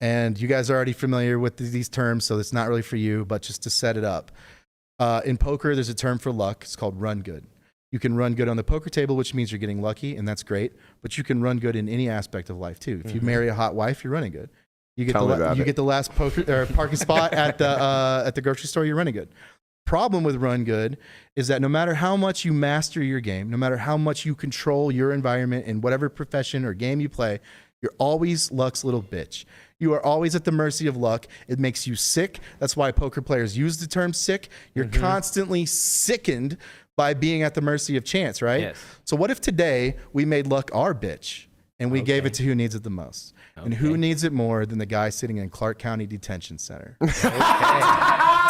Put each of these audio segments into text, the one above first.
And you guys are already familiar with these terms, so it's not really for you, but just to set it up. In poker, there's a term for luck. It's called run good. You can run good on the poker table, which means you're getting lucky, and that's great. But you can run good in any aspect of life, too. If you marry a hot wife, you're running good. You get the last parking spot at the grocery store, you're running good. Problem with run good is that no matter how much you master your game, no matter how much you control your environment in whatever profession or game you play, you're always luck's little bitch. You are always at the mercy of luck. It makes you sick. That's why poker players use the term sick. You're constantly sickened by being at the mercy of chance, right? Yes. So what if today we made luck our bitch and we gave it to who needs it the most? And who needs it more than the guy sitting in Clark County Detention Center?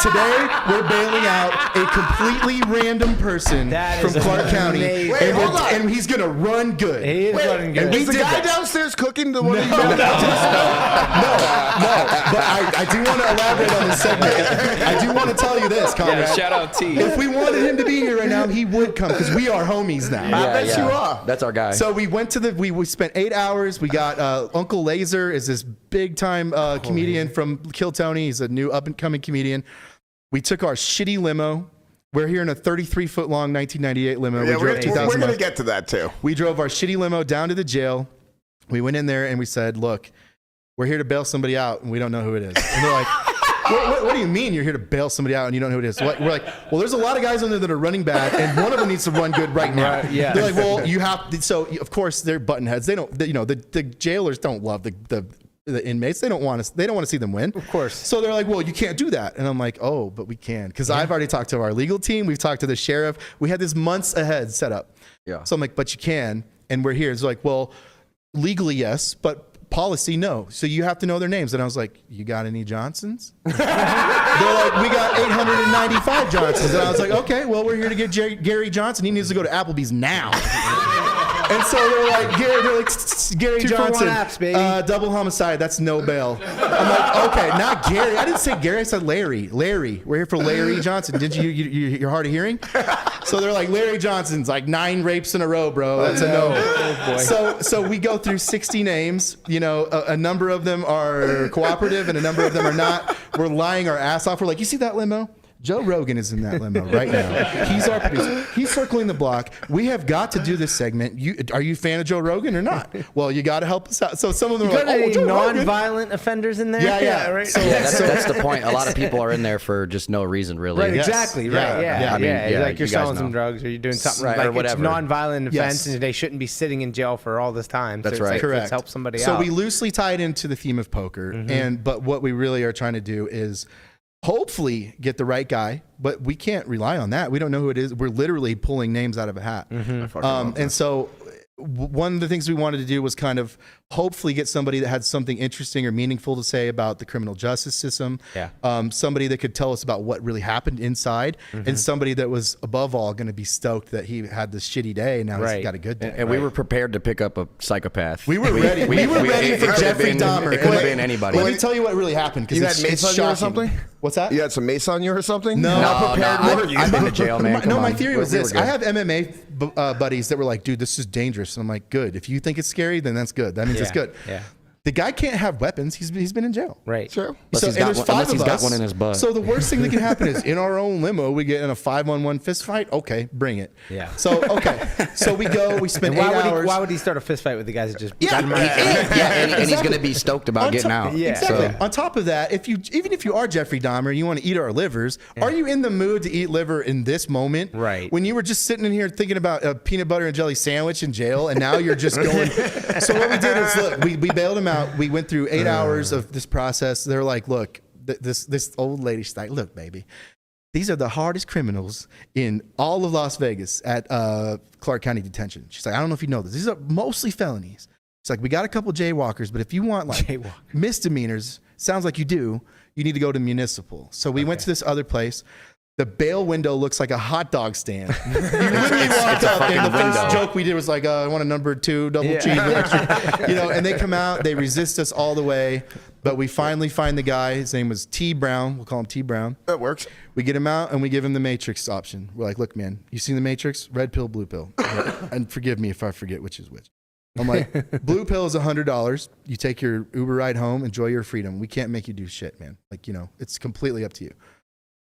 Today, we're bailing out a completely random person from Clark County, Wait, and he's going to run good. He is running good. Is the guy downstairs cooking the one? No, but I do want to elaborate on this segment. I do want to tell you this, Conrad. Yeah, shout out T. If we wanted him to be here right now, he would come because we are homies now. I bet you are. That's our guy. So we went to we spent 8 hours. We got Uncle Laser is this big time comedian from Kill Tony. He's a new up and coming comedian. We took our shitty limo. We're here in a 33-foot long 1998 limo. Yeah, we drove 2,000 we're going miles. to get to that too. We drove our shitty limo down to the jail. We went in there and we said, look, we're here to bail somebody out and we don't know who it is. And they're like, what do you mean you're here to bail somebody out and you don't know who it is? So we're like, well, there's a lot of guys on there that are running bad and one of them needs to run good right now. Right, yeah. They're like, well, you have to. So of course they're button heads. They don't, the jailers don't love the inmates. They don't want to see them win. Of course. So they're like, well, you can't do that. And I'm like, oh, but we can. Because I've already talked to our legal team. We've talked to the sheriff. We had this months ahead set up. Yeah. So I'm like, but you can. And we're here. It's like, well, legally, yes, but policy, no. So you have to know their names. And I was like, you got any Johnsons? They're like, we got 895 Johnsons. And I was like, okay, well, we're here to get Gary Johnson. He needs to go to Applebee's now. And so they're like, Gary 2 for 1 Johnson, apps, baby. double homicide, that's no bail. I'm like, okay, not Gary. I didn't say Gary, I said Larry. Larry, we're here for Larry Johnson. Did you're hard of hearing? So they're like, Larry Johnson's like 9 rapes in a row, bro. That's a no. Oh, boy. So we go through 60 names. You know, a number of them are cooperative and a number of them are not. We're lying our ass off. We're like, you see that limo? Joe Rogan is in that limo right now. He's our producer. He's circling the block. We have got to do this segment. Are you a fan of Joe Rogan or not? Well, you got to help us out. So some of them are like, oh, Joe Rogan. Non-violent offenders in there? Yeah. Right. So, That's the point. A lot of people are in there for just no reason, really. Right, Yes. exactly. Yeah. Right. Yeah. I mean, yeah, Like you're you guys selling some know. drugs or you're doing something Right, like or whatever. it's non-violent offense Yes. and they shouldn't be sitting in jail for all this time. That's so it's right. Like, Correct. Let's help somebody So out. we loosely tie it into the theme of poker, but what we really are trying to do is hopefully get the right guy, but we can't rely on that. We don't know who it is. We're literally pulling names out of a hat. And so one of the things we wanted to do was kind of hopefully get somebody that had something interesting or meaningful to say about the criminal justice system. Yeah. Somebody that could tell us about what really happened inside, and somebody that was above all going to be stoked that he had this shitty day and now he's Right. got a good day. And we were prepared to pick up a psychopath. We were ready. We were ready for Jeffrey Dahmer. It could have been anybody. Let me tell you what really happened because You had it's mace on you or shocking. something? What's that? You had some mace on you or something? No. Not prepared. I've been to jail, man. No, Come my on. theory was We were this. good. I have MMA buddies that were like, dude, this is dangerous. And I'm like, good. If you think it's scary, then that's good. That means it's good. Yeah. The guy can't have weapons. He's been in jail. Right. Sure. Unless he's and got there's one- 5 unless of he's got us. one in his butt. So the worst thing that can happen is in our own limo, we get in a 5-on-1 fist fight. Okay, bring it. Yeah. So, okay. So we go, we spend 8 hours. Why would he start a fist fight with the guys that just Yeah, got him out? And he's going to be stoked about getting out. Yeah. Exactly. So- On top of that, even if you are Jeffrey Dahmer and you want to eat our livers, are you in the mood to eat liver in this moment? Right. When you were just sitting in here thinking about a peanut butter and jelly sandwich in jail, and now you're just going. So what we did is, look, we bailed him out. We went through 8 hours of this process. They're like, look, this old lady, she's like, look, baby, these are the hardest criminals in all of Las Vegas at Clark County Detention. She's like, I don't know if you know this. These are mostly felonies. It's like, we got a couple jaywalkers, but if you want like misdemeanors, sounds like you do, you need to go to municipal. So we went to this other place. The bail window looks like a hot dog stand. You literally walked up, and the first joke we did was like, I want a number 2 double cheeseburger. And they come out, they resist us all the way, but we finally find the guy. His name was T. Brown. We'll call him T. Brown. That works. We get him out and we give him the Matrix option. We're like, look, man, you seen the Matrix? Red pill, blue pill. And forgive me if I forget which is which. I'm like, blue pill is $100. You take your Uber ride home, enjoy your freedom. We can't make you do shit, man. Like, it's completely up to you.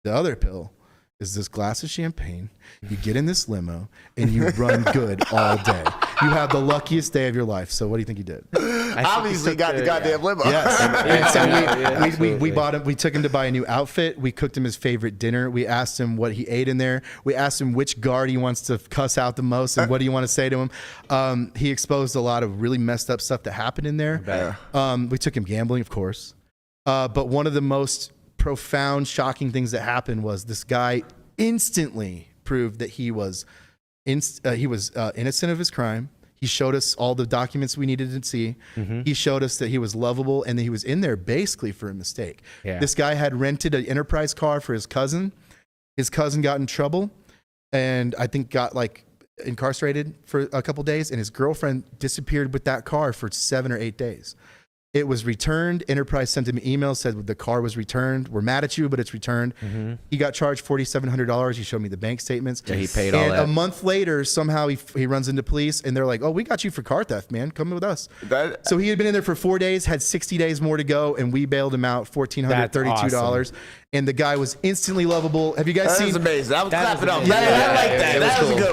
The other pill is this glass of champagne. You get in this limo and you run good all day. You have the luckiest day of your life. So what do you think you did? Obviously got the goddamn limo. Yes. And so we bought him. We took him to buy a new outfit. We cooked him his favorite dinner. We asked him what he ate in there. We asked him which guard he wants to cuss out the most and what do you want to say to him. He exposed a lot of really messed up stuff that happened in there. We took him gambling, of course. But one of the most profound, shocking things that happened was this guy instantly proved that he was innocent of his crime. He showed us all the documents we needed to see. He showed us that he was lovable and that he was in there basically for a mistake. Yeah. This guy had rented an Enterprise car for his cousin. His cousin got in trouble and I think got incarcerated for a couple days, and his girlfriend disappeared with that car for 7 or 8 days. It was returned. Enterprise sent him an email, said the car was returned. We're mad at you, but it's returned. He got charged $4,700. He showed me the bank statements. Yeah, he paid all and that. a month later, somehow he runs into police, and they're like, "Oh, we got you for car theft, man. Come with us." So he had been in there for 4 days, had 60 days more to go, and we bailed him out $1,432. And the guy was instantly lovable. Have you guys That seen? is amazing. I was That is clapping up. amazing. I like that. It was That was a cool. good